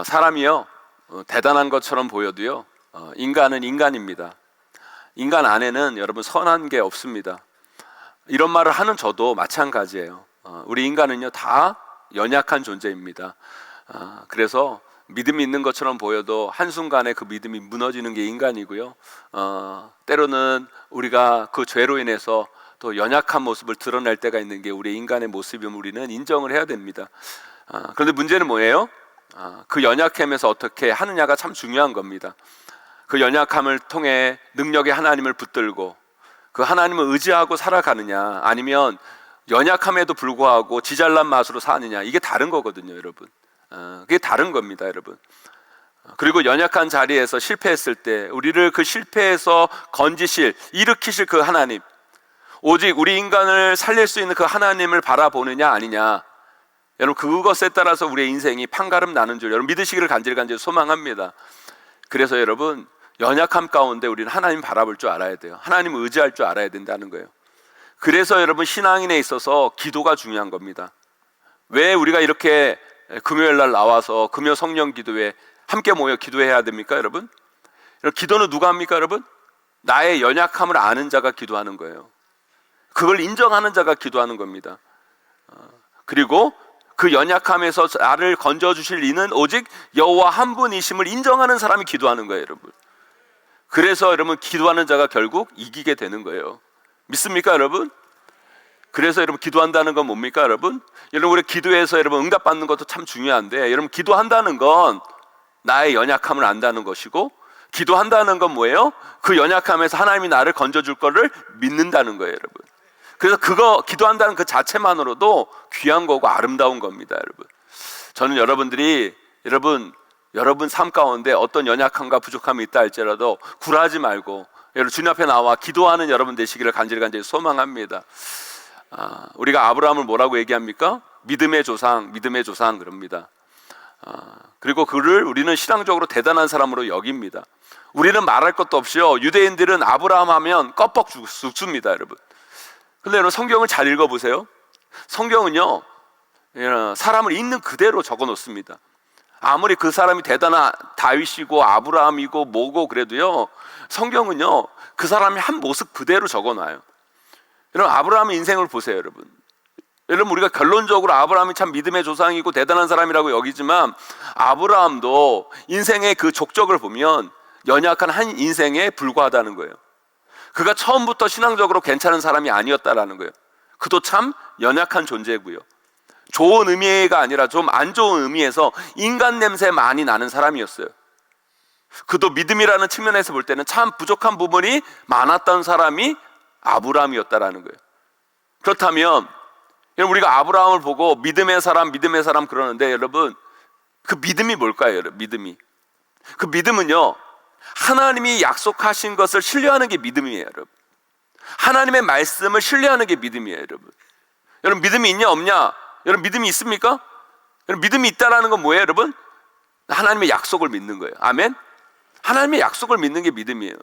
사람이요, 대단한 것처럼 보여도요, 인간은 인간입니다. 인간 안에는 여러분 선한 게 없습니다. 이런 말을 하는 저도 마찬가지예요. 우리 인간은요 다 연약한 존재입니다. 그래서 믿음이 있는 것처럼 보여도 한순간에 그 믿음이 무너지는 게 인간이고요, 때로는 우리가 그 죄로 인해서 또 연약한 모습을 드러낼 때가 있는 게 우리 인간의 모습이면 우리는 인정을 해야 됩니다. 그런데 문제는 뭐예요? 그 연약함에서 어떻게 하느냐가 참 중요한 겁니다. 그 연약함을 통해 능력의 하나님을 붙들고 그 하나님을 의지하고 살아가느냐, 아니면 연약함에도 불구하고 지잘난 맛으로 사느냐, 이게 다른 거거든요, 여러분. 그게 다른 겁니다, 여러분. 그리고 연약한 자리에서 실패했을 때 우리를 그 실패에서 건지실, 일으키실 그 하나님, 오직 우리 인간을 살릴 수 있는 그 하나님을 바라보느냐 아니냐, 여러분 그것에 따라서 우리의 인생이 판가름 나는 줄 여러분 믿으시기를 간절히 소망합니다. 그래서 여러분 연약함 가운데 우리는 하나님 바라볼 줄 알아야 돼요. 하나님을 의지할 줄 알아야 된다는 거예요. 그래서 여러분 신앙인에 있어서 기도가 중요한 겁니다. 왜 우리가 이렇게 금요일 날 나와서 금요 성령 기도회 함께 모여 기도해야 됩니까, 여러분? 기도는 누가 합니까, 여러분? 나의 연약함을 아는 자가 기도하는 거예요. 그걸 인정하는 자가 기도하는 겁니다. 그리고 그 연약함에서 나를 건져주실 이는 오직 여호와 한 분이심을 인정하는 사람이 기도하는 거예요, 여러분. 그래서 여러분 기도하는 자가 결국 이기게 되는 거예요. 믿습니까, 여러분? 그래서 여러분 기도한다는 건 뭡니까, 여러분? 여러분 우리 기도해서 여러분 응답받는 것도 참 중요한데, 여러분 기도한다는 건 나의 연약함을 안다는 것이고, 기도한다는 건 뭐예요? 그 연약함에서 하나님이 나를 건져줄 거를 믿는다는 거예요, 여러분. 그래서 그거 기도한다는 그 자체만으로도 귀한 거고 아름다운 겁니다, 여러분. 저는 여러분들이 여러분 삶 가운데 어떤 연약함과 부족함이 있다 할지라도 굴하지 말고 여러분 주님 앞에 나와 기도하는 여러분 되시기를 간절히 소망합니다. 우리가 아브라함을 뭐라고 얘기합니까? 믿음의 조상 그럽니다. 그리고 그를 우리는 신앙적으로 대단한 사람으로 여깁니다. 우리는 말할 것도 없이요, 유대인들은 아브라함 하면 껍벅 죽습니다, 여러분. 근데 여러분 성경을 잘 읽어보세요. 성경은요 사람을 있는 그대로 적어 놓습니다. 아무리 그 사람이 대단한 다윗이고 아브라함이고 뭐고 그래도요, 성경은요 그 사람이 한 모습 그대로 적어 놔요. 여러분 아브라함의 인생을 보세요, 여러분. 여러분 우리가 결론적으로 아브라함이 참 믿음의 조상이고 대단한 사람이라고 여기지만, 아브라함도 인생의 그 족적을 보면 연약한 한 인생에 불과하다는 거예요. 그가 처음부터 신앙적으로 괜찮은 사람이 아니었다라는 거예요. 그도 참 연약한 존재고요, 좋은 의미가 아니라 좀 안 좋은 의미에서 인간 냄새 많이 나는 사람이었어요. 그도 믿음이라는 측면에서 볼 때는 참 부족한 부분이 많았던 사람이 아브라함이었다라는 거예요. 그렇다면 우리가 아브라함을 보고 믿음의 사람 그러는데, 여러분 그 믿음이 뭘까요, 여러분? 믿음이, 그 믿음은요 하나님이 약속하신 것을 신뢰하는 게 믿음이에요, 여러분. 하나님의 말씀을 신뢰하는 게 믿음이에요, 여러분. 여러분 믿음이 있냐 없냐? 여러분 믿음이 있습니까? 여러분 믿음이 있다라는 건 뭐예요, 여러분? 하나님의 약속을 믿는 거예요. 아멘? 하나님의 약속을 믿는 게 믿음이에요.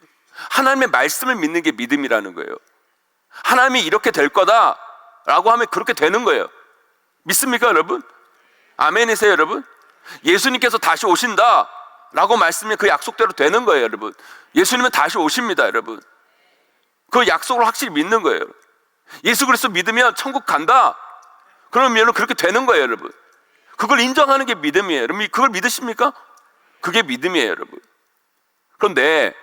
하나님의 말씀을 믿는 게 믿음이라는 거예요. 하나님이 이렇게 될 거다 라고 하면 그렇게 되는 거예요. 믿습니까, 여러분? 아멘이세요, 여러분? 예수님께서 다시 오신다 라고 말씀이 그 약속대로 되는 거예요, 여러분. 예수님은 다시 오십니다, 여러분. 그 약속을 확실히 믿는 거예요. 예수 그리스도 믿으면 천국 간다, 그러면 그렇게 되는 거예요, 여러분. 그걸 인정하는 게 믿음이에요. 여러분 그걸 믿으십니까? 그게 믿음이에요, 여러분. 그런데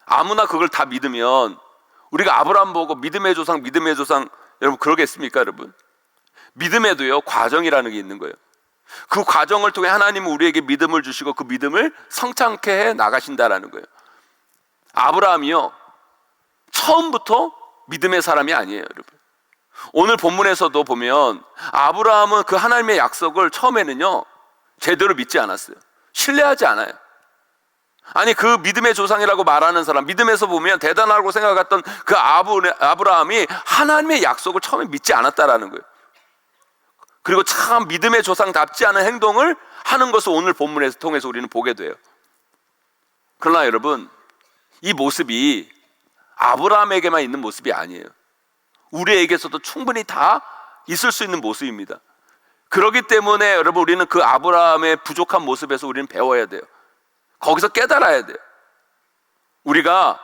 아무나 그걸 다 믿으면, 우리가 아브라함 보고 믿음의 조상 여러분 그러겠습니까, 여러분? 믿음에도요 과정이라는 게 있는 거예요. 그 과정을 통해 하나님은 우리에게 믿음을 주시고 그 믿음을 성장케 해 나가신다라는 거예요. 아브라함이요 처음부터 믿음의 사람이 아니에요, 여러분. 오늘 본문에서도 보면 아브라함은 그 하나님의 약속을 처음에는요 제대로 믿지 않았어요. 신뢰하지 않아요. 아니 그 믿음의 조상이라고 말하는 사람, 믿음에서 보면 대단하고 생각했던 그 아브라함이 하나님의 약속을 처음에 믿지 않았다라는 거예요. 그리고 참 믿음의 조상답지 않은 행동을 하는 것을 오늘 본문에서 통해서 우리는 보게 돼요. 그러나 여러분 이 모습이 아브라함에게만 있는 모습이 아니에요. 우리에게서도 충분히 다 있을 수 있는 모습입니다. 그렇기 때문에 여러분, 우리는 그 아브라함의 부족한 모습에서 우리는 배워야 돼요. 거기서 깨달아야 돼요. 우리가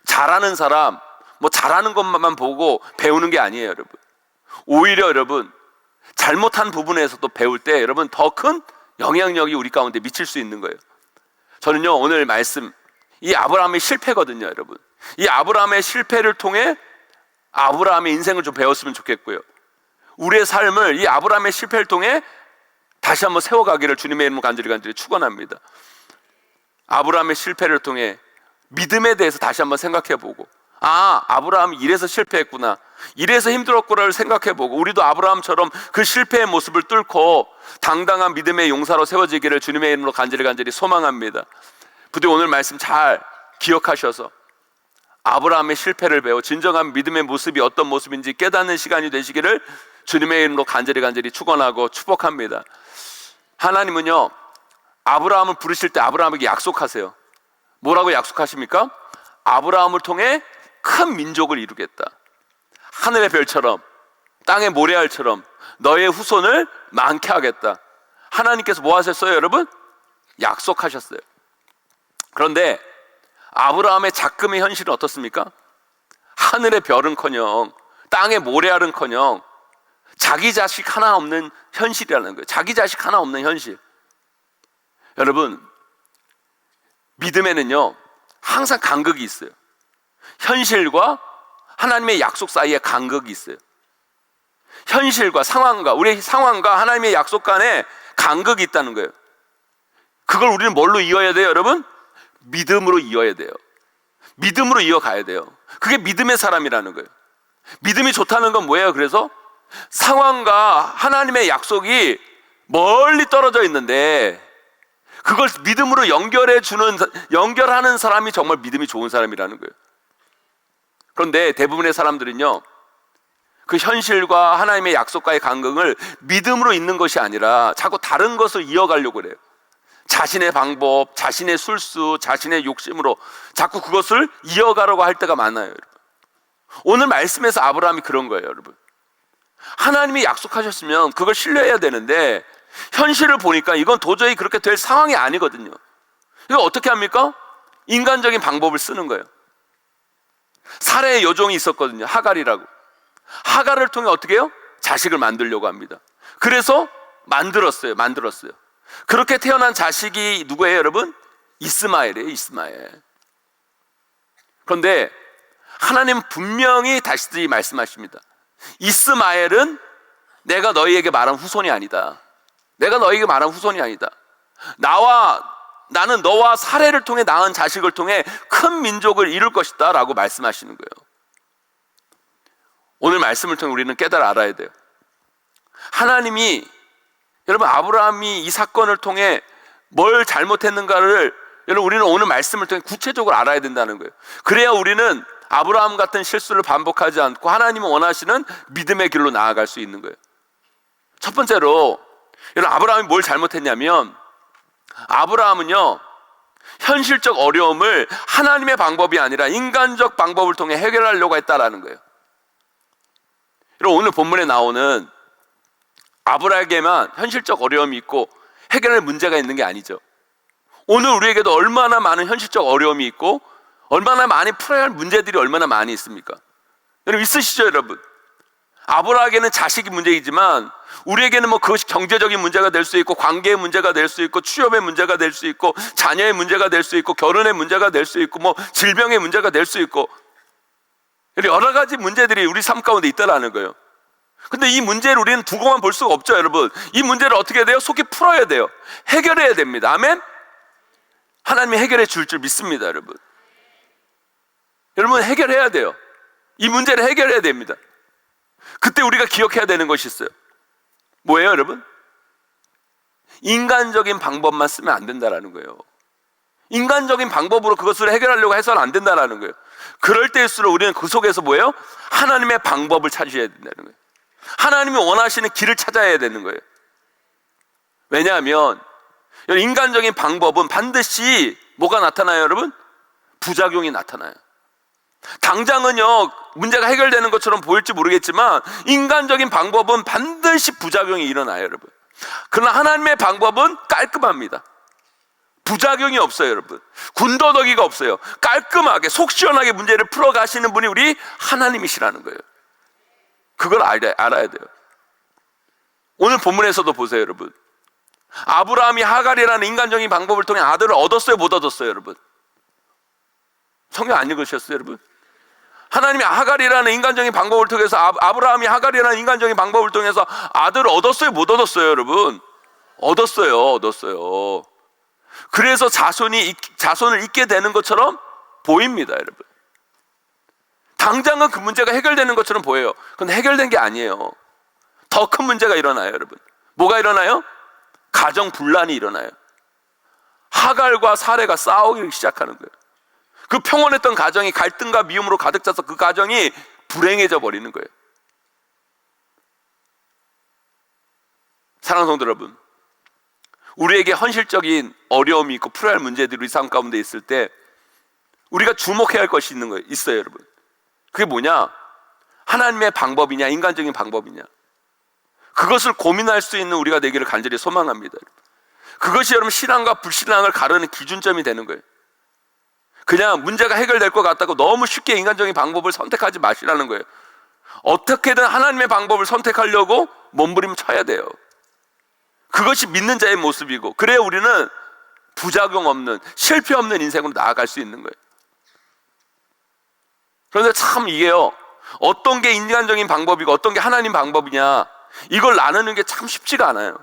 잘하는 사람, 잘하는 것만 보고 배우는 게 아니에요, 여러분. 오히려 여러분, 잘못한 부분에서도 배울 때 여러분 더 큰 영향력이 우리 가운데 미칠 수 있는 거예요. 저는요, 오늘 말씀, 이 아브라함의 실패거든요, 여러분. 이 아브라함의 실패를 통해 아브라함의 인생을 좀 배웠으면 좋겠고요. 우리의 삶을 이 아브라함의 실패를 통해 다시 한번 세워가기를 주님의 이름으로 간절히 축원합니다. 아브라함의 실패를 통해 믿음에 대해서 다시 한번 생각해보고, 아브라함이 이래서 실패했구나, 이래서 힘들었구나를 생각해보고, 우리도 아브라함처럼 그 실패의 모습을 뚫고 당당한 믿음의 용사로 세워지기를 주님의 이름으로 간절히 소망합니다. 부디 오늘 말씀 잘 기억하셔서 아브라함의 실패를 배워 진정한 믿음의 모습이 어떤 모습인지 깨닫는 시간이 되시기를 주님의 이름으로 간절히 축원하고 축복합니다. 하나님은요, 아브라함을 부르실 때 아브라함에게 약속하세요. 뭐라고 약속하십니까? 아브라함을 통해 큰 민족을 이루겠다. 하늘의 별처럼 땅의 모래알처럼 너의 후손을 많게 하겠다. 하나님께서 뭐 하셨어요, 여러분? 약속하셨어요. 그런데 아브라함의 작금의 현실은 어떻습니까? 하늘의 별은커녕 땅의 모래알은커녕 자기 자식 하나 없는 현실이라는 거예요. 자기 자식 하나 없는 현실. 여러분, 믿음에는요 항상 간극이 있어요. 현실과 하나님의 약속 사이에 간극이 있어요. 현실과 상황과, 우리의 상황과 하나님의 약속 간에 간극이 있다는 거예요. 그걸 우리는 뭘로 이어야 돼요, 여러분? 믿음으로 이어야 돼요. 믿음으로 이어가야 돼요. 그게 믿음의 사람이라는 거예요. 믿음이 좋다는 건 뭐예요? 그래서 상황과 하나님의 약속이 멀리 떨어져 있는데 그걸 믿음으로 연결하는 사람이 정말 믿음이 좋은 사람이라는 거예요. 그런데 대부분의 사람들은요, 그 현실과 하나님의 약속과의 간극을 믿음으로 잇는 것이 아니라 자꾸 다른 것을 이어가려고 그래요. 자신의 방법, 자신의 술수, 자신의 욕심으로 자꾸 그것을 이어가려고 할 때가 많아요, 여러분. 오늘 말씀에서 아브라함이 그런 거예요, 여러분. 하나님이 약속하셨으면 그걸 신뢰해야 되는데 현실을 보니까 이건 도저히 그렇게 될 상황이 아니거든요. 이거 어떻게 합니까? 인간적인 방법을 쓰는 거예요. 사레의 여종이 있었거든요, 하갈이라고. 하갈을 통해 어떻게 해요? 자식을 만들려고 합니다. 그래서 만들었어요. 그렇게 태어난 자식이 누구예요, 여러분? 이스마엘이에요, 이스마엘. 그런데 하나님 분명히 다시 말씀하십니다. 이스마엘은 내가 너희에게 말한 후손이 아니다. 나는 너와 사레를 통해 낳은 자식을 통해 큰 민족을 이룰 것이다 라고 말씀하시는 거예요. 오늘 말씀을 통해 우리는 깨달아 알아야 돼요. 하나님이, 여러분, 아브라함이 이 사건을 통해 뭘 잘못했는가를 여러분 우리는 오늘 말씀을 통해 구체적으로 알아야 된다는 거예요. 그래야 우리는 아브라함 같은 실수를 반복하지 않고 하나님이 원하시는 믿음의 길로 나아갈 수 있는 거예요. 첫 번째로, 여러분, 아브라함이 뭘 잘못했냐면, 아브라함은요 현실적 어려움을 하나님의 방법이 아니라 인간적 방법을 통해 해결하려고 했다라는 거예요. 여러분, 오늘 본문에 나오는 아브라함에게만 현실적 어려움이 있고 해결할 문제가 있는 게 아니죠. 오늘 우리에게도 얼마나 많은 현실적 어려움이 있고 얼마나 많이 풀어야 할 문제들이 얼마나 많이 있습니까? 여러분, 있으시죠, 여러분? 아브라함에게는 자식이 문제이지만 우리에게는 그것이 경제적인 문제가 될 수 있고, 관계의 문제가 될 수 있고, 취업의 문제가 될 수 있고, 자녀의 문제가 될 수 있고, 결혼의 문제가 될 수 있고, 질병의 문제가 될 수 있고, 여러 가지 문제들이 우리 삶 가운데 있다라는 거예요. 근데 이 문제를 우리는 두고만 볼 수가 없죠, 여러분. 이 문제를 어떻게 해야 돼요? 속히 풀어야 돼요. 해결해야 됩니다. 아멘? 하나님이 해결해 줄 믿습니다, 여러분. 여러분, 해결해야 돼요. 이 문제를 해결해야 됩니다. 그때 우리가 기억해야 되는 것이 있어요. 뭐예요, 여러분? 인간적인 방법만 쓰면 안 된다라는 거예요. 인간적인 방법으로 그것을 해결하려고 해서는 안 된다라는 거예요. 그럴 때일수록 우리는 그 속에서 뭐예요? 하나님의 방법을 찾으셔야 된다는 거예요. 하나님이 원하시는 길을 찾아야 되는 거예요. 왜냐하면 인간적인 방법은 반드시 뭐가 나타나요, 여러분? 부작용이 나타나요. 당장은요 문제가 해결되는 것처럼 보일지 모르겠지만 인간적인 방법은 반드시 부작용이 일어나요, 여러분. 그러나 하나님의 방법은 깔끔합니다. 부작용이 없어요, 여러분. 군더더기가 없어요. 깔끔하게 속 시원하게 문제를 풀어가시는 분이 우리 하나님이시라는 거예요. 그걸 알아야 돼요. 오늘 본문에서도 보세요, 여러분. 아브라함이 하갈이라는 인간적인 방법을 통해 아들을 얻었어요, 못 얻었어요, 여러분? 성경 안 읽으셨어요, 여러분? 하나님이 하갈이라는 인간적인 방법을 통해서 아브라함이 하갈이라는 인간적인 방법을 통해서 아들을 얻었어요, 못 얻었어요, 여러분? 얻었어요. 그래서 자손을 잇게 되는 것처럼 보입니다, 여러분. 당장은 그 문제가 해결되는 것처럼 보여요. 그런데 해결된 게 아니에요. 더 큰 문제가 일어나요, 여러분. 뭐가 일어나요? 가정 분란이 일어나요. 하갈과 사레가 싸우기 시작하는 거예요. 그 평온했던 가정이 갈등과 미움으로 가득 차서 그 가정이 불행해져 버리는 거예요. 사랑하는 성도 여러분, 우리에게 현실적인 어려움이 있고 풀어야 할 문제들이 우리 삶 가운데 있을 때 우리가 주목해야 할 것이 있어요, 여러분. 그게 뭐냐? 하나님의 방법이냐, 인간적인 방법이냐. 그것을 고민할 수 있는 우리가 되기를 간절히 소망합니다. 그것이 여러분 신앙과 불신앙을 가르는 기준점이 되는 거예요. 그냥 문제가 해결될 것 같다고 너무 쉽게 인간적인 방법을 선택하지 마시라는 거예요. 어떻게든 하나님의 방법을 선택하려고 몸부림 쳐야 돼요. 그것이 믿는 자의 모습이고, 그래야 우리는 부작용 없는, 실패 없는 인생으로 나아갈 수 있는 거예요. 그런데 참 이게요, 어떤 게 인간적인 방법이고 어떤 게 하나님 방법이냐, 이걸 나누는 게 참 쉽지가 않아요.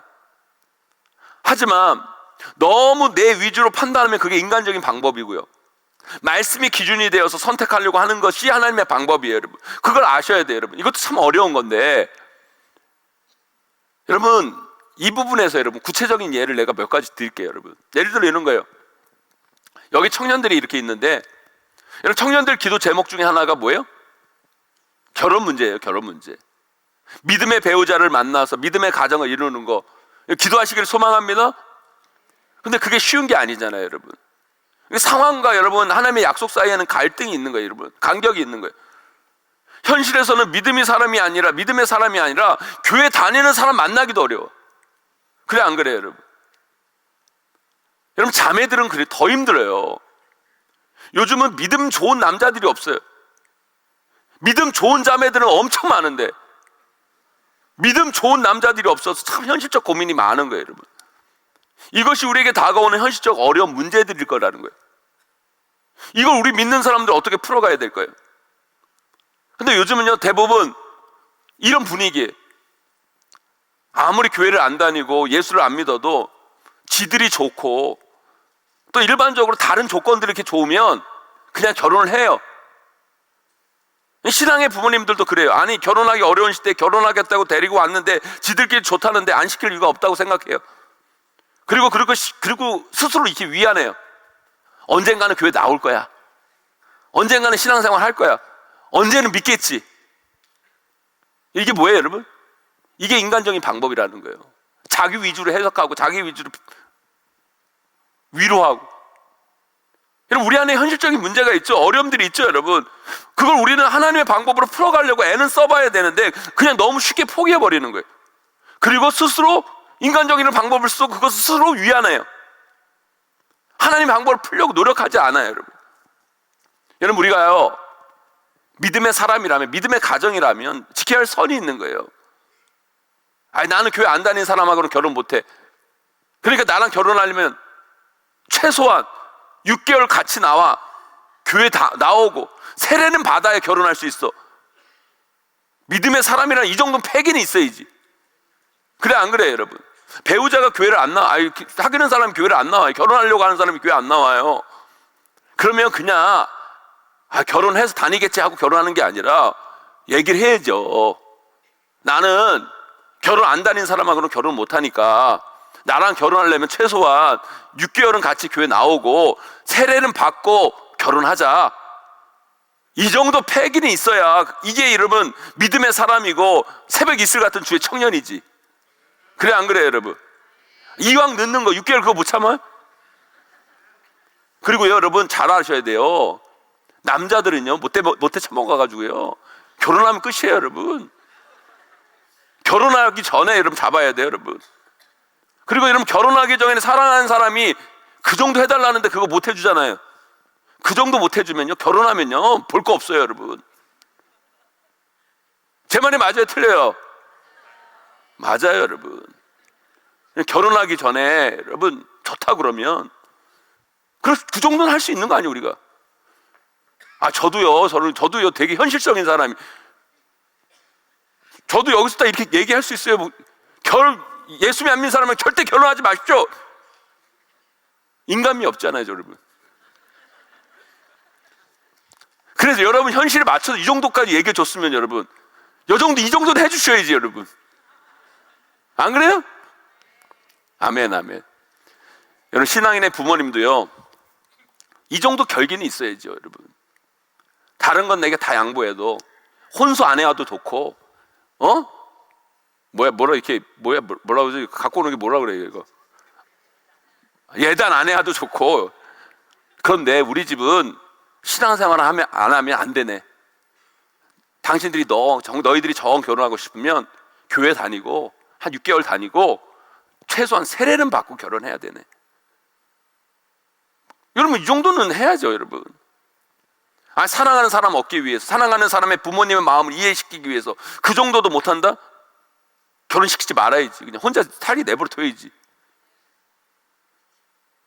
하지만 너무 내 위주로 판단하면 그게 인간적인 방법이고요, 말씀이 기준이 되어서 선택하려고 하는 것이 하나님의 방법이에요, 여러분. 그걸 아셔야 돼요, 여러분. 이것도 참 어려운 건데, 여러분 이 부분에서 여러분 구체적인 예를 내가 몇 가지 드릴게요, 여러분. 예를 들어 이런 거예요. 여기 청년들이 이렇게 있는데, 여러분 청년들 기도 제목 중에 하나가 뭐예요? 결혼 문제예요, 결혼 문제. 믿음의 배우자를 만나서 믿음의 가정을 이루는 거 기도하시기를 소망합니다. 근데 그게 쉬운 게 아니잖아요, 여러분. 상황과 여러분 하나님의 약속 사이에는 갈등이 있는 거예요, 여러분. 간격이 있는 거예요. 현실에서는 믿음의 사람이 아니라 교회 다니는 사람 만나기도 어려워. 그래 안 그래요, 여러분? 여러분 자매들은 그래 더 힘들어요. 요즘은 믿음 좋은 남자들이 없어요. 믿음 좋은 자매들은 엄청 많은데 믿음 좋은 남자들이 없어서 참 현실적 고민이 많은 거예요, 여러분. 이것이 우리에게 다가오는 현실적 어려운 문제들일 거라는 거예요. 이걸 우리 믿는 사람들 어떻게 풀어가야 될 거예요? 근데 요즘은요 대부분 이런 분위기에 아무리 교회를 안 다니고 예수를 안 믿어도 지들이 좋고 또 일반적으로 다른 조건들이 이렇게 좋으면 그냥 결혼을 해요. 신앙의 부모님들도 그래요. 아니 결혼하기 어려운 시대에 결혼하겠다고 데리고 왔는데 지들끼리 좋다는데 안 시킬 이유가 없다고 생각해요. 그리고 스스로 이렇게 위안해요. 언젠가는 교회 나올 거야. 언젠가는 신앙생활 할 거야. 언제는 믿겠지. 이게 뭐예요, 여러분? 이게 인간적인 방법이라는 거예요. 자기 위주로 해석하고 자기 위주로 위로하고. 여러분 우리 안에 현실적인 문제가 있죠. 어려움들이 있죠, 여러분. 그걸 우리는 하나님의 방법으로 풀어가려고 애는 써봐야 되는데 그냥 너무 쉽게 포기해버리는 거예요. 그리고 스스로 인간적인 방법을 쓰고 그것을 스스로 위안해요. 하나님의 방법을 풀려고 노력하지 않아요, 여러분. 여러분 우리가요 믿음의 사람이라면, 믿음의 가정이라면 지켜야 할 선이 있는 거예요. 아니 나는 교회 안 다니는 사람하고는 결혼 못해. 그러니까 나랑 결혼하려면 최소한 6개월 같이 나와 교회 나오고 세례는 받아야 결혼할 수 있어. 믿음의 사람이란 이 정도는 패기는 있어야지. 그래 안 그래요, 여러분? 배우자가 교회를 안 나와, 사귀는 사람이 교회를 안 나와요. 결혼하려고 하는 사람이 교회 안 나와요. 그러면 그냥 결혼해서 다니겠지 하고 결혼하는 게 아니라 얘기를 해야죠. 나는 결혼 안 다니는 사람하고는 결혼 못하니까 나랑 결혼하려면 최소한 6개월은 같이 교회 나오고 세례는 받고 결혼하자. 이 정도 패기는 있어야 이게 여러분 믿음의 사람이고 새벽 이슬 같은 주의 청년이지. 그래 안 그래요, 여러분? 이왕 늦는 거 6개월 그거 못 참아요? 그리고 여러분 잘 아셔야 돼요. 남자들은요 못해 처먹어가지고요 결혼하면 끝이에요 여러분. 결혼하기 전에 여러분 잡아야 돼요 여러분. 그리고 여러분 결혼하기 전에 사랑하는 사람이 그 정도 해달라는데 그거 못 해주잖아요. 그 정도 못 해주면요 결혼하면요 볼 거 없어요 여러분. 제 말이 맞아요 틀려요? 맞아요 여러분. 결혼하기 전에 여러분 좋다 그러면 그 정도는 할 수 있는 거 아니에요 우리가. 저도요 되게 현실적인 사람이, 저도 여기서 다 이렇게 얘기할 수 있어요. 예수님 안 믿는 사람은 절대 결혼하지 마십시오. 인간미 없잖아요 여러분. 그래서 여러분 현실에 맞춰서 이 정도까지 얘기해 줬으면 여러분 이 정도는 해주셔야지 여러분. 안 그래요? 아멘 아멘. 여러분 신앙인의 부모님도요 이 정도 결기는 있어야죠 여러분. 다른 건 내가 다 양보해도 혼수 안 해와도 좋고 뭐라고 그러지? 갖고 오는 게 뭐라 그래요 이거? 예단 안 해와도 좋고. 그런데 우리 집은 신앙생활을 안 하면 안 되네. 당신들이 너희들이 정 결혼하고 싶으면 교회 다니고 한 6개월 다니고 최소한 세례는 받고 결혼해야 되네. 여러분 이 정도는 해야죠 여러분. 사랑하는 사람 얻기 위해서, 사랑하는 사람의 부모님의 마음을 이해시키기 위해서 그 정도도 못한다? 결혼시키지 말아야지. 그냥 혼자 살이 내버려 둬야지.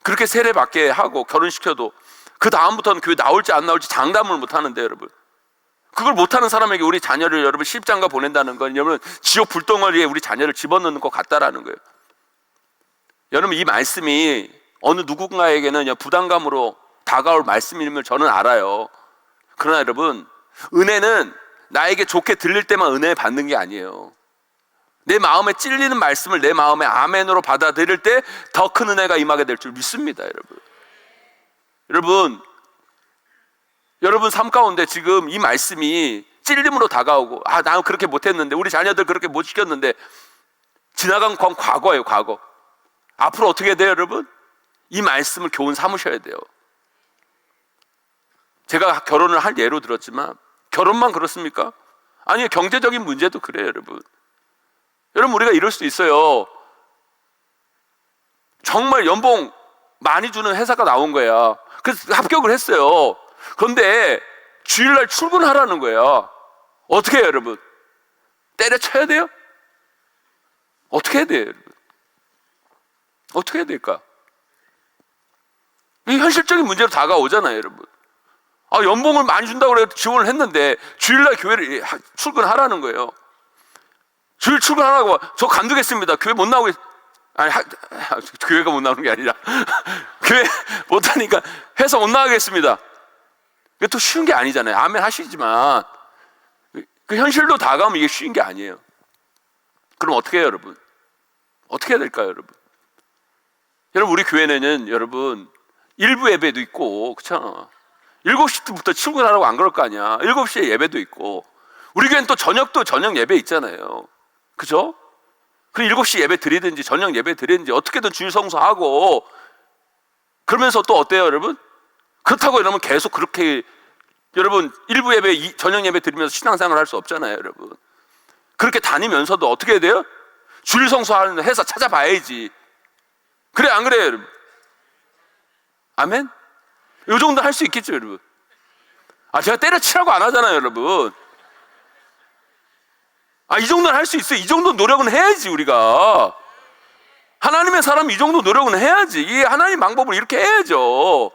그렇게 세례받게 하고 결혼시켜도 그 다음부터는 교회 나올지 안 나올지 장담을 못하는데 여러분, 그걸 못하는 사람에게 우리 자녀를 여러분 시집장가 보낸다는 건 여러분 지옥 불덩어리에 우리 자녀를 집어넣는 것 같다라는 거예요. 여러분 이 말씀이 어느 누군가에게는 부담감으로 다가올 말씀임을 저는 알아요. 그러나 여러분 은혜는 나에게 좋게 들릴 때만 은혜 받는 게 아니에요. 내 마음에 찔리는 말씀을 내 마음에 아멘으로 받아들일 때 더 큰 은혜가 임하게 될 줄 믿습니다. 여러분 삶 가운데 지금 이 말씀이 찔림으로 다가오고 나는 그렇게 못했는데 우리 자녀들 그렇게 못 시켰는데 지나간 건 과거예요. 과거. 앞으로 어떻게 돼요 여러분? 이 말씀을 교훈 삼으셔야 돼요. 제가 결혼을 할 예로 들었지만 결혼만 그렇습니까? 아니 경제적인 문제도 그래요 여러분. 여러분 우리가 이럴 수 있어요. 정말 연봉 많이 주는 회사가 나온 거야. 그래서 합격을 했어요. 그런데 주일날 출근하라는 거야. 어떻게 해요 여러분? 때려쳐야 돼요? 어떻게 해야 돼요 여러분? 어떻게 해야 될까? 이 현실적인 문제로 다가오잖아요 여러분. 연봉을 많이 준다고 그래서 지원을 했는데 주일날 교회를 출근하라는 거예요. 주일 출근하라고. 저 간두겠습니다. 교회 못 나오겠. 교회가 못 나오는 게 아니라 교회 못 하니까 회사 못 나가겠습니다. 이게 또 쉬운 게 아니잖아요. 아멘 하시지만 그 현실로 다가오면 이게 쉬운 게 아니에요. 그럼 어떻게 해요 여러분? 어떻게 해야 될까요 여러분? 여러분 우리 교회는 여러분 일부 예배도 있고 그렇잖아. 7시부터 출근하라고 안 그럴 거 아니야. 7시에 예배도 있고 우리 교회는 또 저녁 예배 있잖아요. 그죠? 그럼 7시 예배 드리든지 저녁 예배 드리든지 어떻게든 주일 성수하고 그러면서 또 어때요 여러분? 그렇다고 여러분 계속 그렇게 여러분 일부 예배 저녁 예배 드리면서 신앙생활 할 수 없잖아요 여러분. 그렇게 다니면서도 어떻게 해야 돼요? 주일 성수하는 회사 찾아봐야지. 그래 안 그래요 여러분? 아멘? 이 정도 할 수 있겠죠 여러분? 제가 때려치라고 안 하잖아요 여러분. 이 정도는 할 수 있어요. 이 정도 노력은 해야지 우리가. 하나님의 사람 이 정도 노력은 해야지. 이 하나님 방법을 이렇게 해야죠.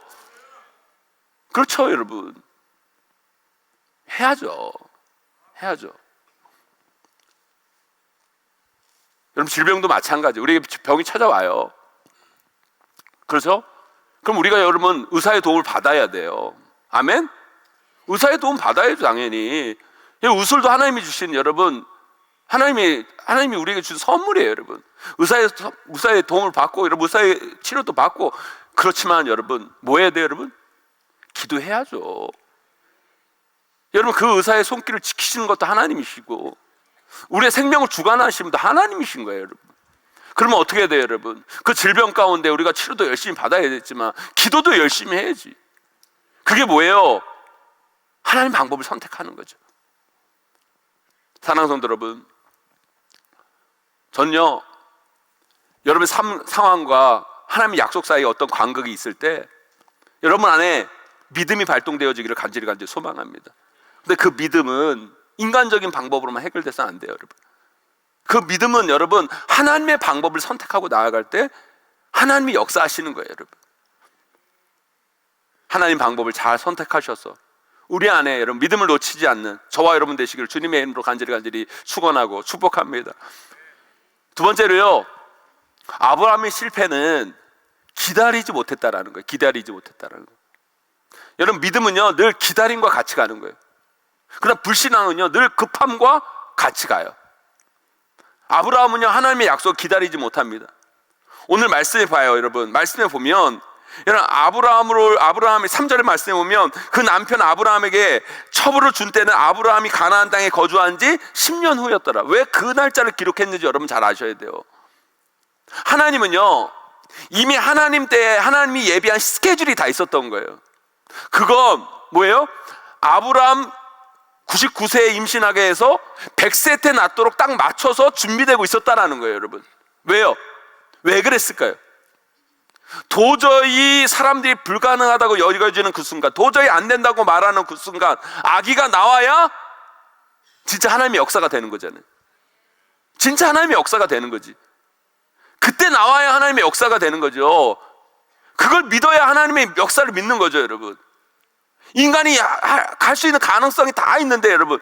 그렇죠 여러분? 해야죠. 여러분 질병도 마찬가지. 우리에게 병이 찾아와요. 그렇죠? 그럼 우리가 여러분 의사의 도움을 받아야 돼요. 아멘? 의사의 도움 받아야죠 당연히. 의술도 하나님이 주신 여러분 하나님이 우리에게 준 선물이에요 여러분. 의사의 도움을 받고 여러분 의사의 치료도 받고. 그렇지만 여러분 뭐 해야 돼요 여러분? 기도해야죠. 여러분 그 의사의 손길을 지키시는 것도 하나님이시고 우리의 생명을 주관하시는 분도 하나님이신 거예요 여러분. 그러면 어떻게 해야 돼요 여러분? 그 질병 가운데 우리가 치료도 열심히 받아야 되지만 기도도 열심히 해야지. 그게 뭐예요? 하나님 방법을 선택하는 거죠. 사랑하는 성도 여러분, 전요 여러분의 상황과 하나님의 약속 사이에 어떤 간극이 있을 때 여러분 안에 믿음이 발동되어지기를 간절히 소망합니다. 근데 그 믿음은 인간적인 방법으로만 해결돼서는 안 돼요, 여러분. 그 믿음은 여러분 하나님의 방법을 선택하고 나아갈 때 하나님이 역사하시는 거예요, 여러분. 하나님 방법을 잘 선택하셔서 우리 안에 여러분 믿음을 놓치지 않는 저와 여러분 되시기를 주님의 이름으로 간절히 축원하고 축복합니다. 두 번째로요, 아브라함의 실패는 기다리지 못했다라는 거예요. 기다리지 못했다라는 거예요. 여러분 믿음은요 늘 기다림과 같이 가는 거예요. 그러나 불신앙은요 늘 급함과 같이 가요. 아브라함은요 하나님의 약속을 기다리지 못합니다. 오늘 말씀에 봐요, 여러분. 말씀에 보면 여러분 아브라함의 3절의 말씀에 보면 그 남편 아브라함에게 첩으로 준 때는 아브라함이 가나안 땅에 거주한 지 10년 후였더라. 왜 그 날짜를 기록했는지 여러분 잘 아셔야 돼요. 하나님은요 이미 하나님 때에 하나님이 예비한 스케줄이 다 있었던 거예요. 그건 뭐예요? 아브라함 99세에 임신하게 해서 100세 때 낳도록 딱 맞춰서 준비되고 있었다라는 거예요, 여러분. 왜요? 왜 그랬을까요? 도저히 사람들이 불가능하다고 여겨지는 그 순간, 도저히 안 된다고 말하는 그 순간 아기가 나와야 진짜 하나님의 역사가 되는 거잖아요. 진짜 하나님의 역사가 되는 거지. 그때 나와야 하나님의 역사가 되는 거죠. 그걸 믿어야 하나님의 역사를 믿는 거죠, 여러분. 인간이 갈 수 있는 가능성이 다 있는데 여러분,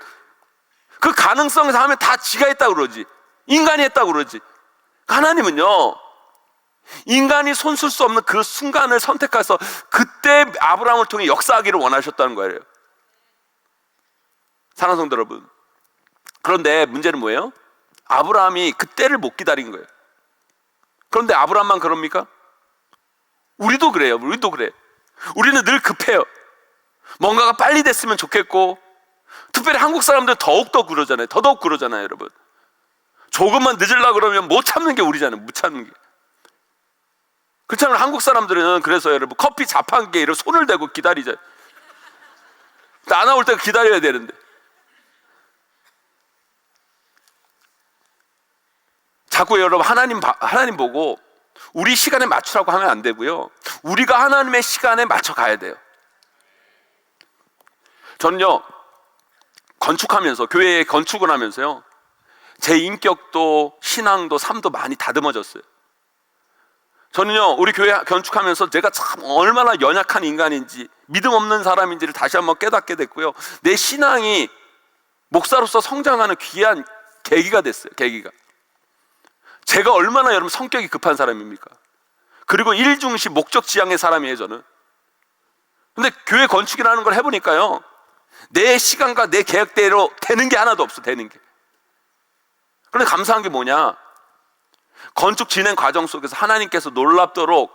그 가능성에서 하면 다 지가 했다고 그러지, 인간이 했다고 그러지. 하나님은요 인간이 손쓸 수 없는 그 순간을 선택해서 그때 아브라함을 통해 역사하기를 원하셨다는 거예요. 사랑하는 성도 여러분, 그런데 문제는 뭐예요? 아브라함이 그때를 못 기다린 거예요. 그런데 아브라함만 그럽니까? 우리도 그래요. 우리도 그래. 우리는 늘 급해요. 뭔가가 빨리 됐으면 좋겠고, 특별히 한국 사람들은 더욱더 그러잖아요. 더더욱 그러잖아요, 여러분. 조금만 늦으려고 그러면 못 참는 게 우리잖아요. 못 참는 게. 그렇잖아요. 한국 사람들은 그래서 여러분 커피 자판기에 이렇게 손을 대고 기다리죠. 안 나올 때가 기다려야 되는데. 자꾸 여러분 하나님 보고 우리 시간에 맞추라고 하면 안 되고요, 우리가 하나님의 시간에 맞춰 가야 돼요. 저는요 건축하면서, 교회에 건축을 하면서요, 제 인격도 신앙도 삶도 많이 다듬어졌어요. 저는요 우리 교회 건축하면서 제가 참 얼마나 연약한 인간인지, 믿음 없는 사람인지를 다시 한번 깨닫게 됐고요, 내 신앙이 목사로서 성장하는 귀한 계기가 됐어요. 계기가. 제가 얼마나 여러분 성격이 급한 사람입니까? 그리고 일중시 목적지향의 사람이에요, 저는. 근데 교회 건축이라는 걸 해보니까요, 내 시간과 내 계획대로 되는 게 하나도 없어, 되는 게. 그런데 감사한 게 뭐냐, 건축 진행 과정 속에서 하나님께서 놀랍도록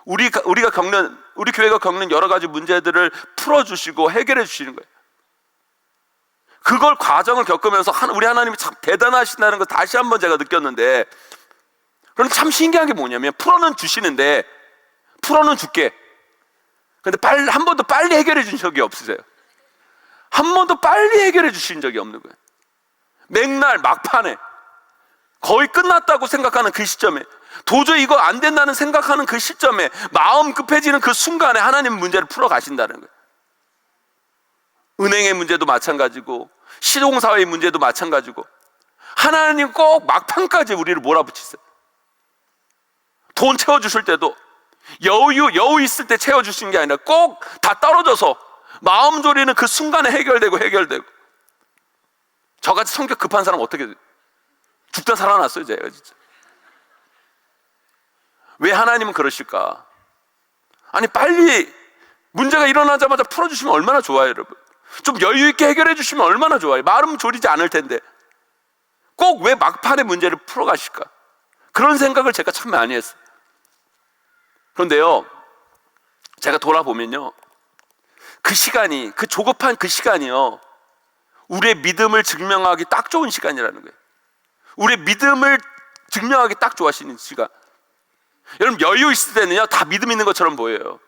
우리 교회가 겪는 여러 가지 문제들을 풀어주시고 해결해 주시는 거예요. 그걸 과정을 겪으면서 우리 하나님이 참 대단하시다는 걸 다시 한번 제가 느꼈는데, 그런데 참 신기한 게 뭐냐면, 풀어는 주시는데, 풀어는 줄게. 근데 한 번도 빨리 해결해 준 적이 없으세요. 한 번도 빨리 해결해 주신 적이 없는 거예요. 맥날 막판에 거의 끝났다고 생각하는 그 시점에, 도저히 이거 안 된다는 생각하는 그 시점에, 마음 급해지는 그 순간에 하나님 문제를 풀어 가신다는 거예요. 은행의 문제도 마찬가지고, 시공사회의 문제도 마찬가지고, 하나님 꼭 막판까지 우리를 몰아붙이세요. 돈 채워주실 때도 여유 있을 때 채워주신 게 아니라 꼭 다 떨어져서 마음 졸이는 그 순간에 해결되고. 저같이 성격 급한 사람 어떻게 돼요? 죽다 살아났어요, 제가 진짜. 왜 하나님은 그러실까? 아니, 빨리 문제가 일어나자마자 풀어주시면 얼마나 좋아요, 여러분. 좀 여유 있게 해결해 주시면 얼마나 좋아요. 마음 졸이지 않을 텐데 꼭 왜 막판에 문제를 풀어가실까? 그런 생각을 제가 참 많이 했어요. 그런데요, 제가 돌아보면요, 그 시간이, 그 조급한 그 시간이요, 우리의 믿음을 증명하기 딱 좋은 시간이라는 거예요. 우리의 믿음을 증명하기 딱 좋아하시는 시간. 여러분, 여유 있을 때는요 다 믿음 있는 것처럼 보여요.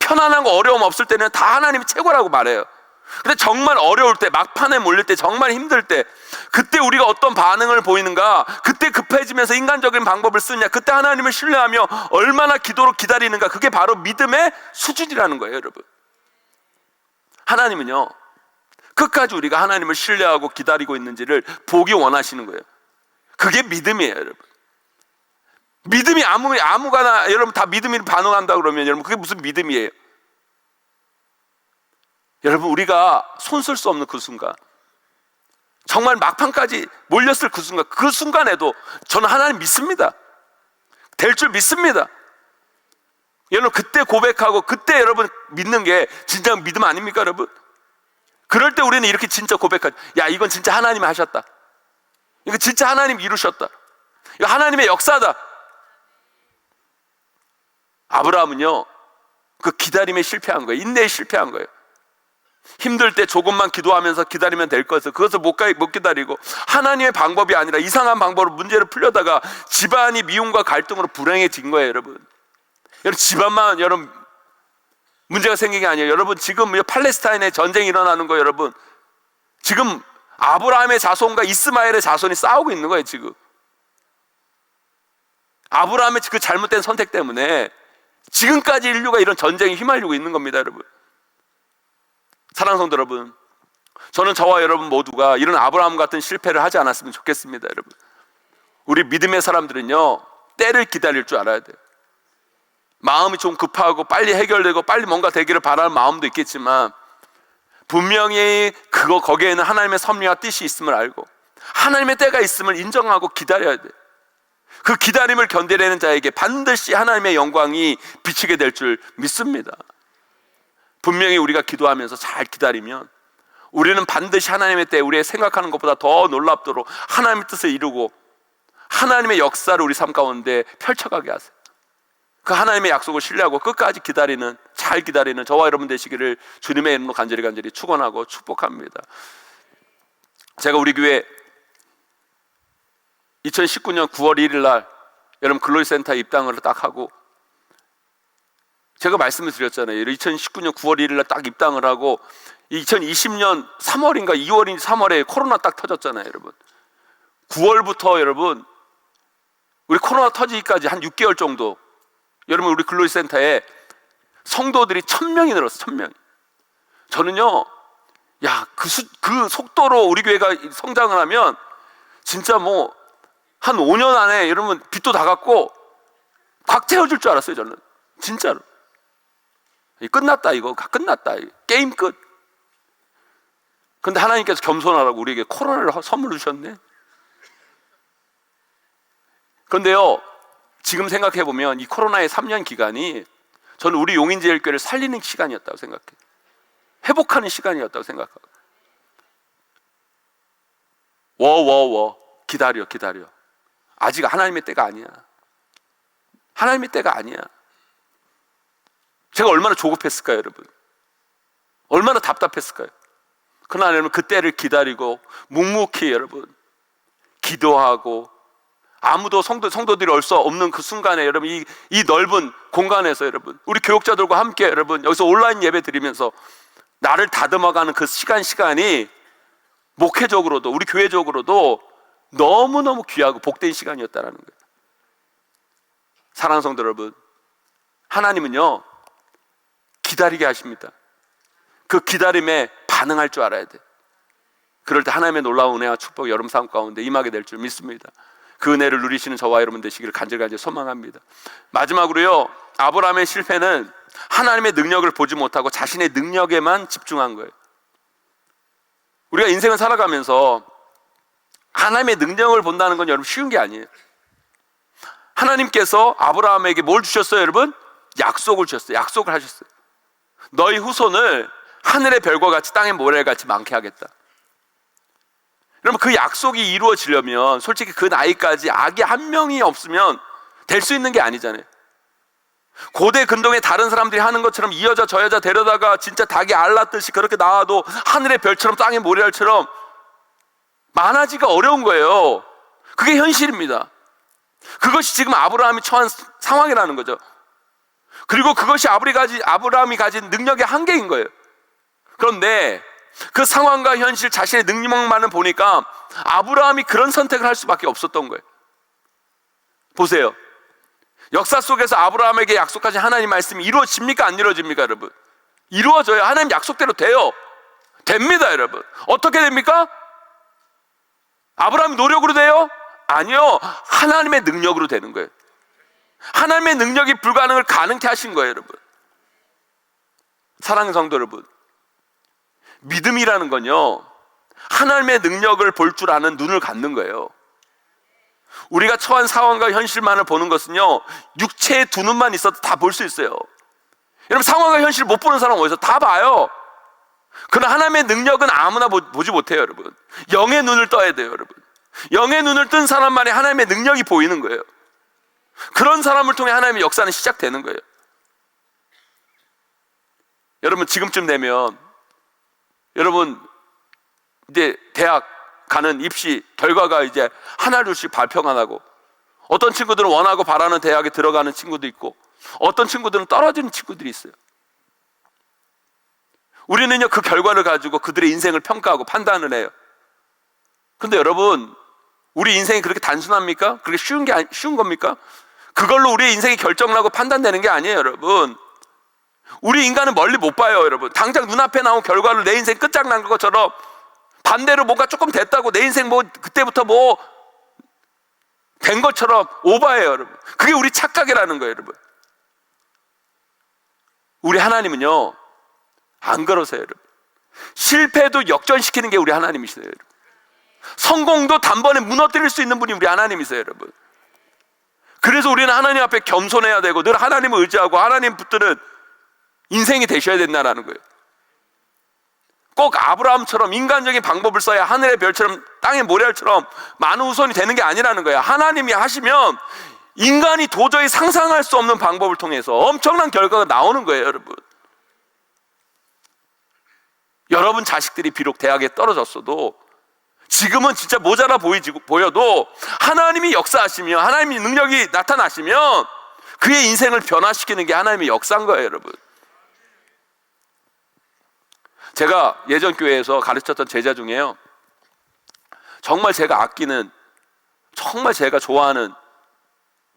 편안하고 어려움 없을 때는 다 하나님이 최고라고 말해요. 근데 정말 어려울 때, 막판에 몰릴 때, 정말 힘들 때, 그때 우리가 어떤 반응을 보이는가, 그때 급해지면서 인간적인 방법을 쓰느냐, 그때 하나님을 신뢰하며 얼마나 기도로 기다리는가, 그게 바로 믿음의 수준이라는 거예요, 여러분. 하나님은요, 끝까지 우리가 하나님을 신뢰하고 기다리고 있는지를 보기 원하시는 거예요. 그게 믿음이에요, 여러분. 믿음이 아무거나 여러분 다 믿음이 반응한다 그러면 여러분 그게 무슨 믿음이에요? 여러분, 우리가 손 쓸 수 없는 그 순간, 정말 막판까지 몰렸을 그 순간, 그 순간에도 저는 하나님 믿습니다. 될 줄 믿습니다. 여러분, 그때 고백하고 그때 여러분 믿는 게 진짜 믿음 아닙니까, 여러분? 그럴 때 우리는 이렇게 진짜 고백하죠. 야, 이건 진짜 하나님이 하셨다. 이거 진짜 하나님이 이루셨다. 이거 하나님의 역사다. 아브라함은요, 그 기다림에 실패한 거예요. 인내에 실패한 거예요. 힘들 때 조금만 기도하면서 기다리면 될 것을, 그것을 못 기다리고 하나님의 방법이 아니라 이상한 방법으로 문제를 풀려다가 집안이 미움과 갈등으로 불행해진 거예요, 여러분. 여러분, 집안만 여러분 문제가 생긴 게 아니에요. 여러분, 지금 팔레스타인에 전쟁이 일어나는 거예요, 여러분. 지금 아브라함의 자손과 이스마엘의 자손이 싸우고 있는 거예요, 지금. 아브라함의 그 잘못된 선택 때문에 지금까지 인류가 이런 전쟁에 휘말리고 있는 겁니다, 여러분. 사랑하는 성도 여러분, 저는 저와 여러분 모두가 이런 아브라함 같은 실패를 하지 않았으면 좋겠습니다, 여러분. 우리 믿음의 사람들은요, 때를 기다릴 줄 알아야 돼요. 마음이 좀 급하고 빨리 해결되고 빨리 뭔가 되기를 바라는 마음도 있겠지만, 분명히 거기에는 하나님의 섭리와 뜻이 있음을 알고 하나님의 때가 있음을 인정하고 기다려야 돼요. 그 기다림을 견디려는 자에게 반드시 하나님의 영광이 비치게 될 줄 믿습니다. 분명히 우리가 기도하면서 잘 기다리면 우리는 반드시 하나님의 때, 우리의 생각하는 것보다 더 놀랍도록 하나님의 뜻을 이루고 하나님의 역사를 우리 삶 가운데 펼쳐가게 하세요. 그 하나님의 약속을 신뢰하고 끝까지 기다리는, 잘 기다리는 저와 여러분 되시기를 주님의 이름으로 간절히 축원하고 축복합니다. 제가 우리 교회 2019년 9월 1일 날 여러분 글로리 센터에 입당을 딱 하고, 제가 말씀을 드렸잖아요. 2019년 9월 1일 날 딱 입당을 하고 2020년 3월인가 2월인지 3월에 코로나 딱 터졌잖아요, 여러분. 9월부터 여러분 우리 코로나 터지기까지 한 6개월 정도, 여러분 우리 글로리 센터에 성도들이 1000명이 늘었어요. 1000명이. 저는요, 야, 그 속도로 우리 교회가 성장을 하면 진짜 뭐 한 5년 안에 여러분 빚도 다 갚고 꽉 채워줄 줄 알았어요, 저는. 진짜로. 끝났다, 이거. 끝났다. 게임 끝. 근데 하나님께서 겸손하라고 우리에게 코로나를 선물로 주셨네. 그런데요, 지금 생각해보면 이 코로나의 3년 기간이 저는 우리 용인제일교회를 살리는 시간이었다고 생각해요. 회복하는 시간이었다고 생각하고. 기다려. 아직 하나님의 때가 아니야. 하나님의 때가 아니야. 제가 얼마나 조급했을까요, 여러분? 얼마나 답답했을까요? 그러나 여러분, 그 때를 기다리고 묵묵히 여러분 기도하고, 아무도 성도들이 올 수 없는 그 순간에 여러분 이 넓은 공간에서 여러분 우리 교육자들과 함께 여러분 여기서 온라인 예배 드리면서 나를 다듬어가는 그 시간이 목회적으로도 우리 교회적으로도 너무너무 귀하고 복된 시간이었다는 거예요. 사랑하는 성도 여러분, 하나님은요 기다리게 하십니다. 그 기다림에 반응할 줄 알아야 돼. 그럴 때 하나님의 놀라운 은혜와 축복이 여러분 삶 가운데 임하게 될 줄 믿습니다. 그 은혜를 누리시는 저와 여러분 되시기를 간절히 소망합니다. 마지막으로요, 아브라함의 실패는 하나님의 능력을 보지 못하고 자신의 능력에만 집중한 거예요. 우리가 인생을 살아가면서 하나님의 능력을 본다는 건 여러분 쉬운 게 아니에요. 하나님께서 아브라함에게 뭘 주셨어요, 여러분? 약속을 주셨어요. 약속을 하셨어요. 너희 후손을 하늘의 별과 같이 땅의 모래같이 많게 하겠다. 여러분, 그 약속이 이루어지려면 솔직히 그 나이까지 아기 한 명이 없으면 될 수 있는 게 아니잖아요. 고대 근동에 다른 사람들이 하는 것처럼 이 여자 저 여자 데려다가 진짜 닭이 알 낳듯이 그렇게 낳아도 하늘의 별처럼 땅의 모래알처럼 많아지기가 어려운 거예요. 그게 현실입니다. 그것이 지금 아브라함이 처한 상황이라는 거죠. 그리고 그것이 아브라함이 가진 능력의 한계인 거예요. 그런데 그 상황과 현실, 자신의 능력만을 보니까 아브라함이 그런 선택을 할 수밖에 없었던 거예요. 보세요. 역사 속에서 아브라함에게 약속하신 하나님 말씀이 이루어집니까? 안 이루어집니까, 여러분? 이루어져요. 하나님 약속대로 돼요. 됩니다, 여러분. 어떻게 됩니까? 아브라함이 노력으로 돼요? 아니요. 하나님의 능력으로 되는 거예요. 하나님의 능력이 불가능을 가능케 하신 거예요, 여러분. 사랑하는 성도 여러분, 믿음이라는 건요, 하나님의 능력을 볼 줄 아는 눈을 갖는 거예요. 우리가 처한 상황과 현실만을 보는 것은요, 육체의 두 눈만 있어도 다 볼 수 있어요. 여러분, 상황과 현실을 못 보는 사람 어디서 다 봐요. 그러나 하나님의 능력은 아무나 보지 못해요, 여러분. 영의 눈을 떠야 돼요, 여러분. 영의 눈을 뜬 사람만이 하나님의 능력이 보이는 거예요. 그런 사람을 통해 하나님의 역사는 시작되는 거예요. 여러분, 지금쯤 되면 여러분 이제 대학 가는 입시 결과가 이제 하나둘씩 발표가 나고, 어떤 친구들은 원하고 바라는 대학에 들어가는 친구도 있고, 어떤 친구들은 떨어지는 친구들이 있어요. 우리는요, 그 결과를 가지고 그들의 인생을 평가하고 판단을 해요. 근데 여러분, 우리 인생이 그렇게 단순합니까? 그렇게 쉬운 겁니까? 그걸로 우리의 인생이 결정나고 판단되는 게 아니에요, 여러분. 우리 인간은 멀리 못 봐요, 여러분. 당장 눈앞에 나온 결과를 내 인생 끝장난 것처럼, 반대로 뭔가 조금 됐다고 내 인생 뭐 그때부터 뭐 된 것처럼 오버해요, 여러분. 그게 우리 착각이라는 거예요, 여러분. 우리 하나님은요, 안 그러세요, 여러분. 실패도 역전시키는 게 우리 하나님이세요, 여러분. 성공도 단번에 무너뜨릴 수 있는 분이 우리 하나님이세요, 여러분. 그래서 우리는 하나님 앞에 겸손해야 되고, 늘 하나님을 의지하고 하나님 붙드는 인생이 되셔야 된다는 거예요. 꼭 아브라함처럼 인간적인 방법을 써야 하늘의 별처럼 땅의 모래알처럼 많은 후손이 되는 게 아니라는 거예요. 하나님이 하시면 인간이 도저히 상상할 수 없는 방법을 통해서 엄청난 결과가 나오는 거예요, 여러분. 여러분 자식들이 비록 대학에 떨어졌어도, 지금은 진짜 모자라 보여도 하나님이 역사하시면, 하나님의 능력이 나타나시면 그의 인생을 변화시키는 게 하나님의 역사인 거예요, 여러분. 제가 예전 교회에서 가르쳤던 제자 중에요, 정말 제가 아끼는, 정말 제가 좋아하는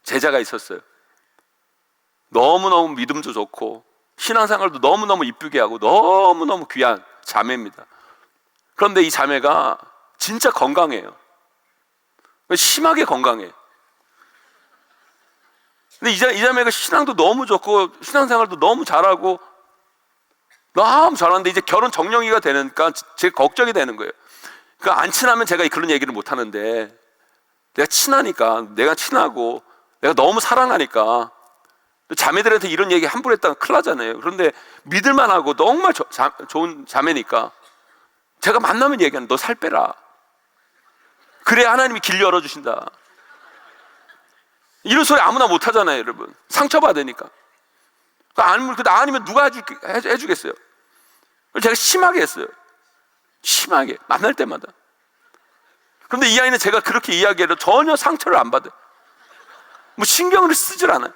제자가 있었어요. 너무너무 믿음도 좋고 신앙생활도 너무너무 이쁘게 하고 너무너무 귀한 자매입니다. 그런데 이 자매가 진짜 건강해요. 심하게 건강해요. 근데 이 자매가 신앙도 너무 좋고 신앙생활도 너무 잘하고 너무 잘하는데, 이제 결혼 적령기가 되니까 제가 걱정이 되는 거예요. 그러니까 안 친하면 제가 그런 얘기를 못 하는데, 내가 친하니까, 내가 친하고 내가 너무 사랑하니까 자매들한테 이런 얘기 함부로 했다가 큰일 나잖아요. 그런데 믿을만 하고 정말 좋은 자매니까 제가 만나면 얘기하는, 너 살 빼라. 그래야 하나님이 길 열어주신다. 이런 소리 아무나 못 하잖아요, 여러분. 상처받으니까. 나 아니면 누가 해주겠어요? 제가 심하게 했어요. 심하게. 만날 때마다. 그런데 이 아이는 제가 그렇게 이야기해도 전혀 상처를 안 받아요. 뭐 신경을 쓰질 않아요.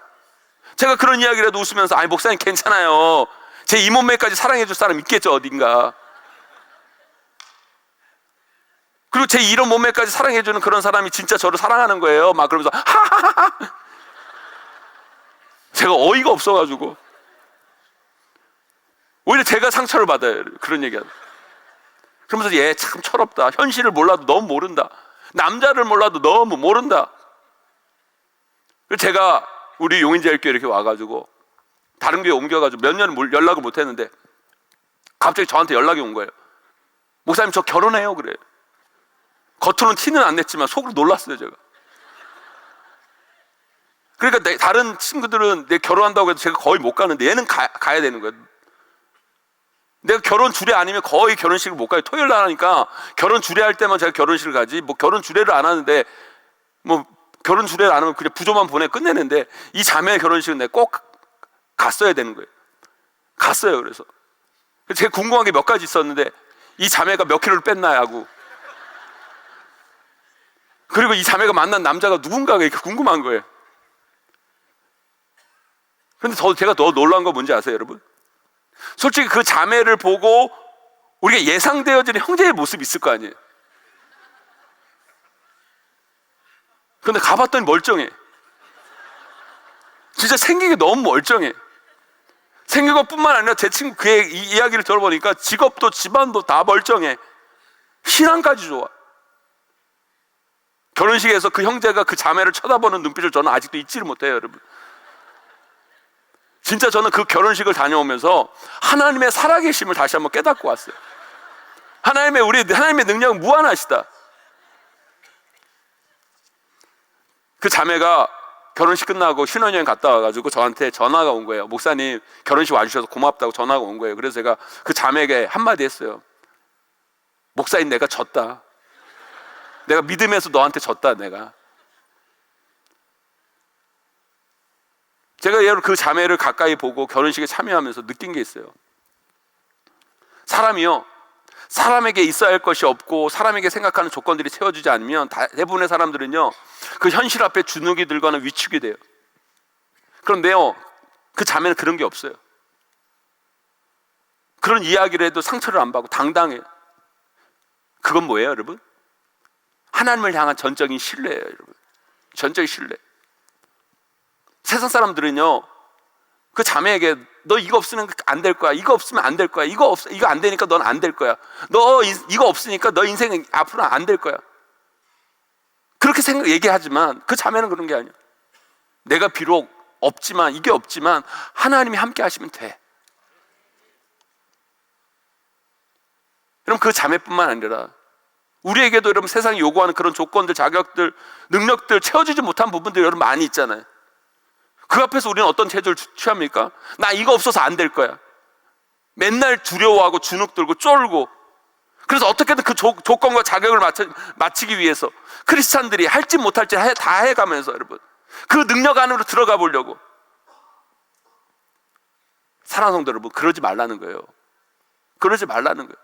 제가 그런 이야기를 해도 웃으면서, 아니 목사님 괜찮아요. 제 이 몸매까지 사랑해 줄 사람 있겠죠, 어딘가. 그리고 제 이런 몸매까지 사랑해 주는 그런 사람이 진짜 저를 사랑하는 거예요. 막 그러면서 하하하하. 제가 어이가 없어가지고 오히려 제가 상처를 받아요, 그런 얘기하면. 그러면서 얘 참 철없다. 현실을 몰라도 너무 모른다. 남자를 몰라도 너무 모른다. 그래서 제가 우리 용인제일교회 이렇게 와가지고 다른 교회 옮겨가지고 몇 년을 연락을 못 했는데 갑자기 저한테 연락이 온 거예요. 목사님 저 결혼해요, 그래요. 겉으로는 티는 안 냈지만 속으로 놀랐어요, 제가. 그러니까 다른 친구들은 내 결혼한다고 해도 제가 거의 못 가는데 얘는 가야 되는 거예요. 내가 결혼 주례 아니면 거의 결혼식을 못 가요. 토요일 날 하니까 결혼 주례 할 때만 제가 결혼식을 가지, 뭐 결혼 주례를 안 하는데, 뭐 결혼 주례를 안 하면 그냥 부조만 보내 끝내는데, 이 자매의 결혼식은 내가 꼭 갔어야 되는 거예요. 갔어요. 그래서 제가 궁금한 게 몇 가지 있었는데, 이 자매가 몇 킬로를 뺐나 하고, 그리고 이 자매가 만난 남자가 누군가가 이렇게 궁금한 거예요. 근데 제가 더 놀란 거 뭔지 아세요, 여러분? 솔직히 그 자매를 보고 우리가 예상되어지는 형제의 모습이 있을 거 아니에요. 근데 가봤더니 멀쩡해. 진짜 생긴 게 너무 멀쩡해. 생긴 것뿐만 아니라 제 친구 그의 이야기를 들어보니까 직업도 집안도 다 멀쩡해. 신앙까지 좋아. 결혼식에서 그 형제가 그 자매를 쳐다보는 눈빛을 저는 아직도 잊지를 못해요, 여러분. 진짜 저는 그 결혼식을 다녀오면서 하나님의 살아계심을 다시 한번 깨닫고 왔어요. 하나님의 능력은 무한하시다. 그 자매가 결혼식 끝나고 신혼여행 갔다 와가지고 저한테 전화가 온 거예요. 목사님, 결혼식 와주셔서 고맙다고 전화가 온 거예요. 그래서 제가 그 자매에게 한마디 했어요. 목사님, 내가 졌다. 내가 믿음에서 너한테 졌다. 제가 여러분 그 자매를 가까이 보고 결혼식에 참여하면서 느낀 게 있어요. 사람이요, 사람에게 있어야 할 것이 없고 사람에게 생각하는 조건들이 채워지지 않으면 대부분의 사람들은요, 그 현실 앞에 주눅이 들거나 위축이 돼요. 그런데요, 그 자매는 그런 게 없어요. 그런 이야기를 해도 상처를 안 받고 당당해요. 그건 뭐예요, 여러분? 하나님을 향한 전적인 신뢰예요, 여러분. 전적인 신뢰. 세상 사람들은요, 그 자매에게 너 이거 없으면 안 될 거야. 이거 없으면 안 될 거야. 이거 안 되니까 넌 안 될 거야. 너 이거 없으니까 너 인생은 앞으로 안 될 거야. 그렇게 얘기하지만 그 자매는 그런 게 아니야. 내가 비록 없지만, 이게 없지만 하나님이 함께 하시면 돼. 여러분, 그 자매뿐만 아니라 우리에게도 여러분 세상이 요구하는 그런 조건들, 자격들, 능력들 채워지지 못한 부분들이 여러분 많이 있잖아요. 그 앞에서 우리는 어떤 태도를 취합니까? 나 이거 없어서 안 될 거야. 맨날 두려워하고 주눅 들고 쫄고, 그래서 어떻게든 그 조건과 자격을 맞추기 위해서 크리스찬들이 할지 못할지 다 해가면서 여러분 그 능력 안으로 들어가 보려고. 사랑하는 성도 여러분, 그러지 말라는 거예요. 그러지 말라는 거예요.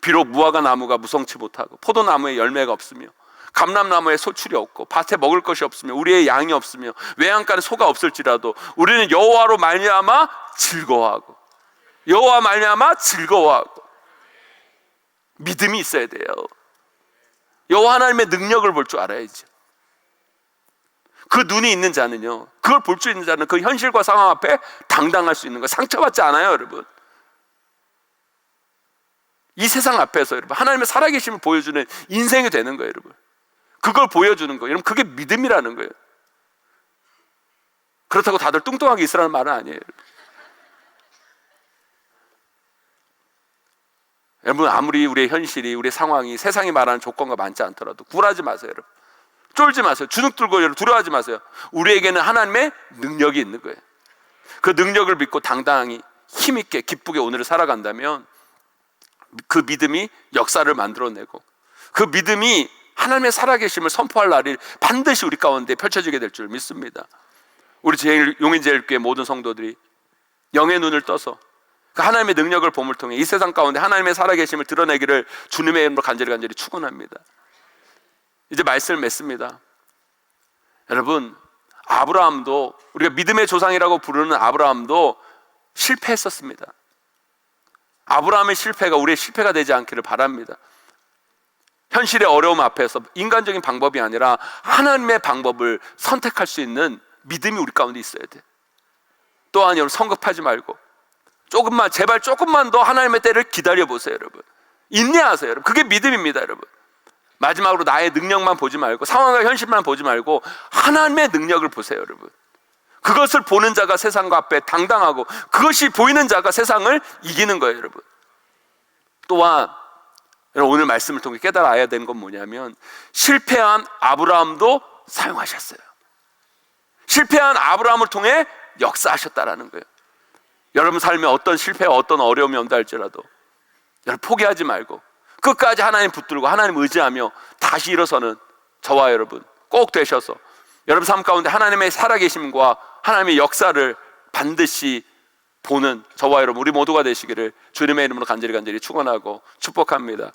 비록 무화과 나무가 무성치 못하고 포도나무에 열매가 없으며 감람나무에 소출이 없고 밭에 먹을 것이 없으며 우리의 양이 없으며 외양간에 소가 없을지라도 우리는 여호와로 말미암아 즐거워하고, 여호와 말미암아 즐거워하고. 믿음이 있어야 돼요. 여호와 하나님의 능력을 볼 줄 알아야죠. 그 눈이 있는 자는요, 그걸 볼 줄 있는 자는 그 현실과 상황 앞에 당당할 수 있는 거예요. 상처받지 않아요, 여러분. 이 세상 앞에서 여러분 하나님의 살아계심을 보여주는 인생이 되는 거예요, 여러분. 그걸 보여주는 거예요. 여러분, 그게 믿음이라는 거예요. 그렇다고 다들 뚱뚱하게 있으라는 말은 아니에요. 여러분, 아무리 우리의 현실이, 우리의 상황이 세상이 말하는 조건과 많지 않더라도 굴하지 마세요, 여러분. 쫄지 마세요. 주눅 들고 여러분 두려워하지 마세요. 우리에게는 하나님의 능력이 있는 거예요. 그 능력을 믿고 당당히 힘있게 기쁘게 오늘을 살아간다면 그 믿음이 역사를 만들어내고 그 믿음이 하나님의 살아계심을 선포할 날이 반드시 우리 가운데 펼쳐지게 될 줄 믿습니다. 우리 용인제일교회 모든 성도들이 영의 눈을 떠서 그 하나님의 능력을 봄을 통해 이 세상 가운데 하나님의 살아계심을 드러내기를 주님의 이름으로 간절히 축원합니다. 이제 말씀을 맺습니다. 여러분, 아브라함도, 우리가 믿음의 조상이라고 부르는 아브라함도 실패했었습니다. 아브라함의 실패가 우리의 실패가 되지 않기를 바랍니다. 현실의 어려움 앞에서 인간적인 방법이 아니라 하나님의 방법을 선택할 수 있는 믿음이 우리 가운데 있어야 돼. 또한 여러분, 성급하지 말고 제발 조금만 더 하나님의 때를 기다려보세요, 여러분. 인내하세요, 여러분. 그게 믿음입니다, 여러분. 마지막으로 나의 능력만 보지 말고 상황과 현실만 보지 말고 하나님의 능력을 보세요, 여러분. 그것을 보는 자가 세상과 앞에 당당하고 그것이 보이는 자가 세상을 이기는 거예요, 여러분. 또한 여러분, 오늘 말씀을 통해 깨달아야 되는 건 뭐냐면 실패한 아브라함도 사용하셨어요. 실패한 아브라함을 통해 역사하셨다라는 거예요. 여러분 삶에 어떤 실패와 어떤 어려움이 온다 할지라도 여러분 포기하지 말고 끝까지 하나님 붙들고 하나님 의지하며 다시 일어서는 저와 여러분 꼭 되셔서 여러분 삶 가운데 하나님의 살아계심과 하나님의 역사를 반드시 보는 저와 여러분 우리 모두가 되시기를 주님의 이름으로 간절히 축원하고 축복합니다.